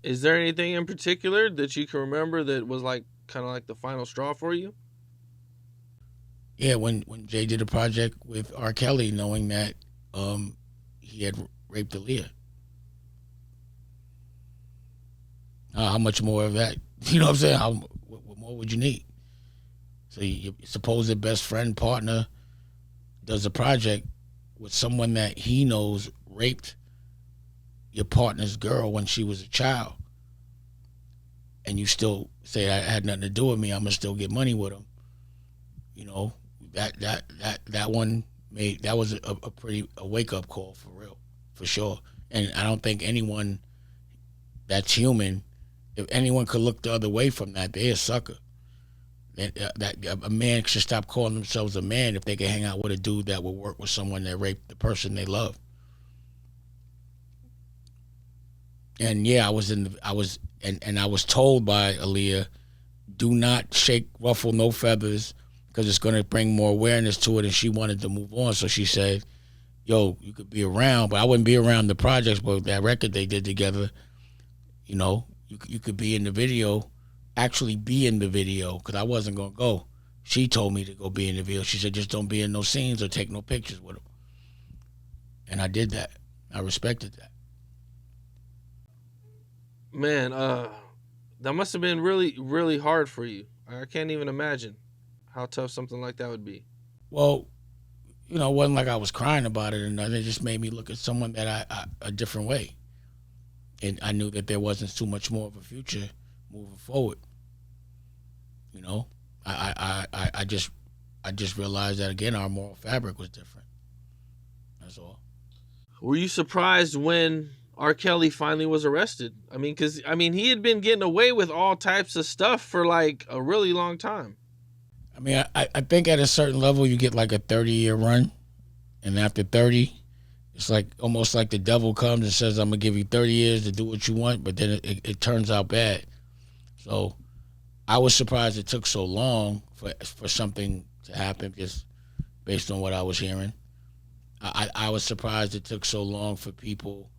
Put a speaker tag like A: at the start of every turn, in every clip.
A: Is there anything in particular that you can remember that was like kind of like the final straw for you?
B: Yeah, when Jay did a project with R. Kelly, knowing that um, he had raped Aaliyah. How much more of that? You know what I'm saying? What more would you need? So your supposed best friend, partner, does a project with someone that he knows raped your partner's girl when she was a child, and you still say that had nothing to do with me. I'm gonna still get money with him. You know that one made that was a pretty a wake up call for real, for sure. And I don't think anyone that's human, if anyone could look the other way from that, they're a sucker. That a man should stop calling themselves a man if they can hang out with a dude that will work with someone that raped the person they love. And yeah, I was told by Aaliyah, do not shake, ruffle no feathers, because it's going to bring more awareness to it. And she wanted to move on, so she said, "Yo, you could be around, but I wouldn't be around the projects, but that record they did together. You know, you could be in the video, actually be in the video, because I wasn't gonna go. She told me to go be in the video. She said, just don't be in no scenes or take no pictures with him, and I did that. I respected that.
A: Man, that must have been really, really hard for you. I can't even imagine how tough something like that would be.
B: Well, it wasn't like I was crying about it, and it just made me look at someone that I a different way, and I knew that there wasn't too much more of a future moving forward. You know, I just realized that again, our moral fabric was different. That's all.
A: Were you surprised when R. Kelly finally was arrested? I mean, because he had been getting away with all types of stuff for like a really long time.
B: I mean, I think at a certain level you get like a 30-year run, and after 30, it's like almost like the devil comes and says, "I'm gonna give you 30 years to do what you want," but then it turns out bad. So I was surprised it took so long for something to happen, just based on what I was hearing. I was surprised it took so long for people.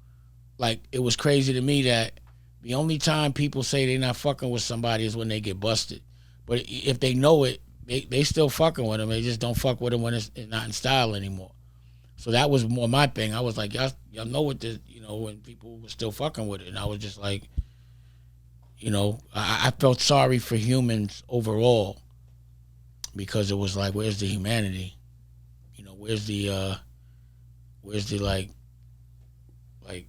B: Like, it was crazy to me that the only time people say they're not fucking with somebody is when they get busted. But if they know it, they still fucking with them. They just don't fuck with them when it's not in style anymore. So that was more my thing. I was like, y'all know what this, when people were still fucking with it. And I was just like, I felt sorry for humans overall, because it was like, where's the humanity? Where's the like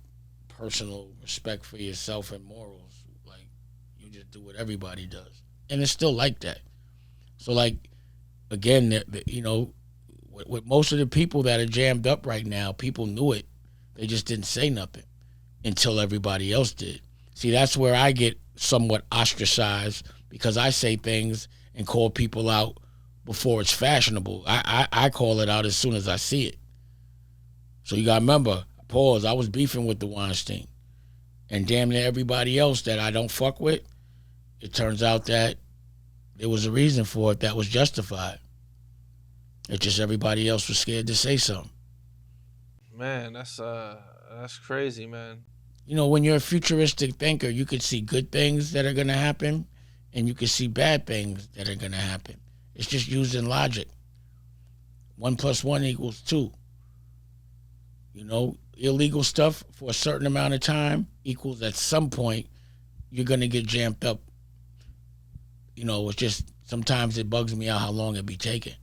B: personal respect for yourself and morals? Like, you just do what everybody does, and it's still like that. So, like, again, with most of the people that are jammed up right now, people knew it. They just didn't say nothing until everybody else did. See, that's where I get somewhat ostracized, because I say things and call people out before it's fashionable. I call it out as soon as I see it. So you got to remember, pause, I was beefing with the Weinstein. And damn near everybody else that I don't fuck with, it turns out that there was a reason for it that was justified. It's just everybody else was scared to say something.
A: Man, that's crazy, man.
B: When you're a futuristic thinker, you could see good things that are going to happen, and you could see bad things that are going to happen. It's just using logic. 1+1 = 2. Illegal stuff for a certain amount of time equals, at some point, you're going to get jammed up. It's just, sometimes it bugs me out how long it be taking.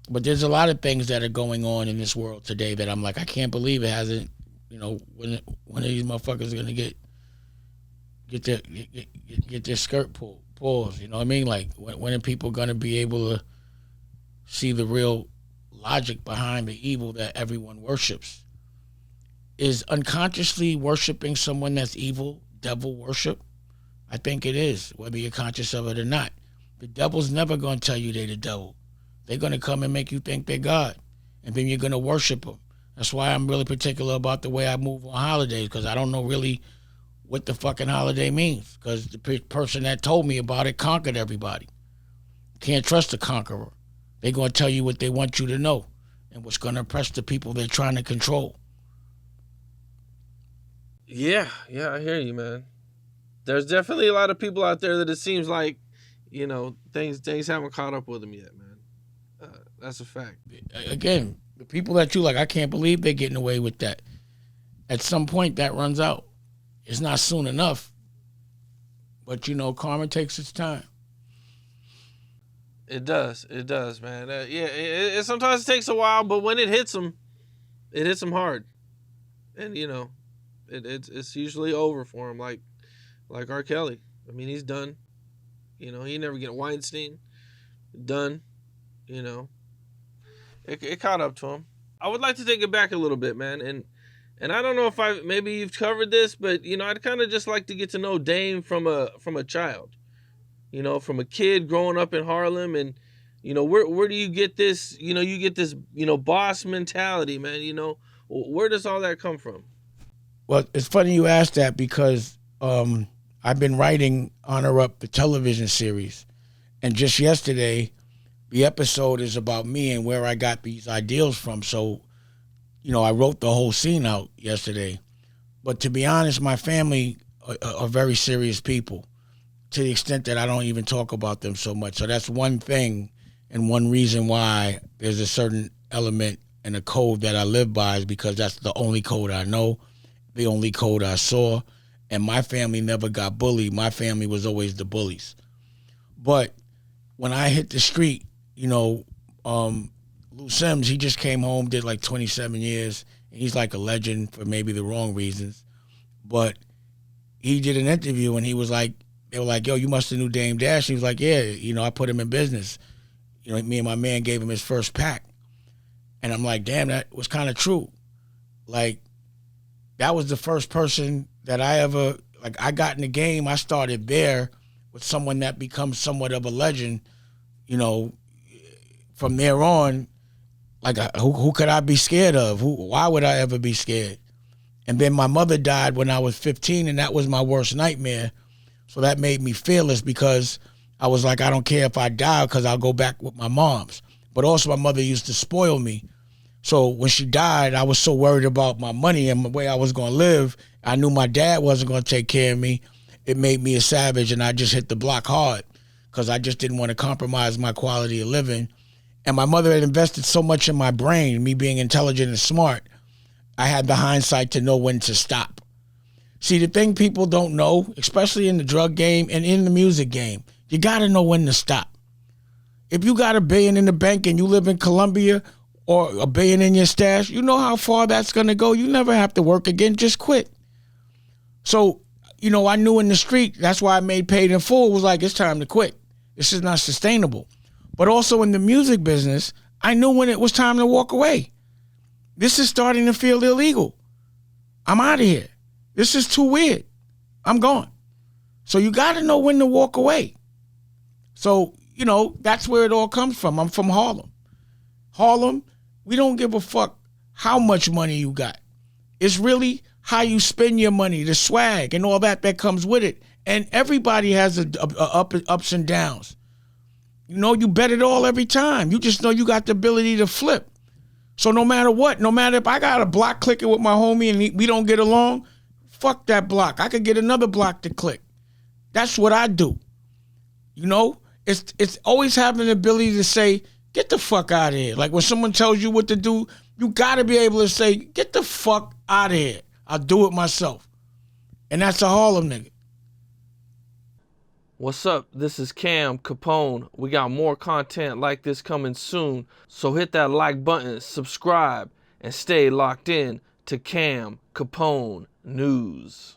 B: But there's a lot of things that are going on in this world today that I'm like, I can't believe it hasn't, when are these motherfuckers going to get their skirt pulled, pause, you know what I mean? Like, when are people going to be able to see the real logic behind the evil that everyone worships? Is unconsciously worshiping someone that's evil devil worship? I think it is, whether you're conscious of it or not. The devil's never going to tell you they're the devil. They're going to come and make you think they're God, and then you're going to worship them. That's why I'm really particular about the way I move on holidays, because I don't know really what the fucking holiday means, because the person that told me about it conquered everybody. Can't trust a conqueror. They're going to tell you what they want you to know and what's going to impress the people they're trying to control.
A: Yeah, I hear you, man. There's definitely a lot of people out there that it seems like, things haven't caught up with them yet, man. That's a fact.
B: Again, the people that you like, I can't believe they're getting away with that. At some point, that runs out. It's not soon enough. But, karma takes its time.
A: It does, man. It sometimes it takes a while, but when it hits them hard. And, it's usually over for him, like R. Kelly. I mean, he's done. He never get Weinstein. Done. It caught up to him. I would like to take it back a little bit, man. And I don't know if maybe you've covered this, but, I'd kind of just like to get to know Dame from a child. From a kid growing up in Harlem, and, where do you get this, you get this, boss mentality, man, where does all that come from?
B: Well, it's funny you asked that because I've been writing Honor Up, the television series. And just yesterday, the episode is about me and where I got these ideals from. So, I wrote the whole scene out yesterday. But to be honest, my family are very serious people, to the extent that I don't even talk about them so much. So that's one thing and one reason why there's a certain element and a code that I live by, is because that's the only code I know, the only code I saw. And my family never got bullied. My family was always the bullies. But when I hit the street, Lou Sims, he just came home, did like 27 years. He's like a legend for maybe the wrong reasons. But he did an interview and he was like, they were like, yo, you must have knew Dame Dash. He was like, yeah, I put him in business. Me and my man gave him his first pack. And I'm like, damn, that was kind of true. Like, that was the first person that I ever, I got in the game. I started there with someone that becomes somewhat of a legend. From there on, who could I be scared of? Why would I ever be scared? And then my mother died when I was 15, and that was my worst nightmare. So that made me fearless, because I was like, I don't care if I die, because I'll go back with my moms. But also my mother used to spoil me. So when she died, I was so worried about my money and the way I was going to live. I knew my dad wasn't going to take care of me. It made me a savage, and I just hit the block hard, because I just didn't want to compromise my quality of living. And my mother had invested so much in my brain, me being intelligent and smart, I had the hindsight to know when to stop. See, the thing people don't know, especially in the drug game and in the music game, you got to know when to stop. If you got $1 billion in the bank and you live in Colombia, or $1 billion in your stash, you know how far that's going to go. You never have to work again. Just quit. So, I knew in the street, that's why I made Paid in Full. It was like, it's time to quit. This is not sustainable. But also in the music business, I knew when it was time to walk away. This is starting to feel illegal. I'm out of here. This is too weird. I'm gone. So you got to know when to walk away. So, that's where it all comes from. I'm from Harlem. Harlem, we don't give a fuck how much money you got. It's really how you spend your money, the swag and all that comes with it. And everybody has ups and downs. You bet it all every time. You just know you got the ability to flip. So no matter what, no matter if I got a block clicking with my homie and we don't get along, fuck that block. I could get another block to click. That's what I do. It's always having the ability to say, get the fuck out of here. Like when someone tells you what to do, you got to be able to say, get the fuck out of here. I'll do it myself. And that's a Harlem nigga.
A: What's up? This is Cam Capone. We got more content like this coming soon. So hit that like button, subscribe, and stay locked in to Cam Capone News.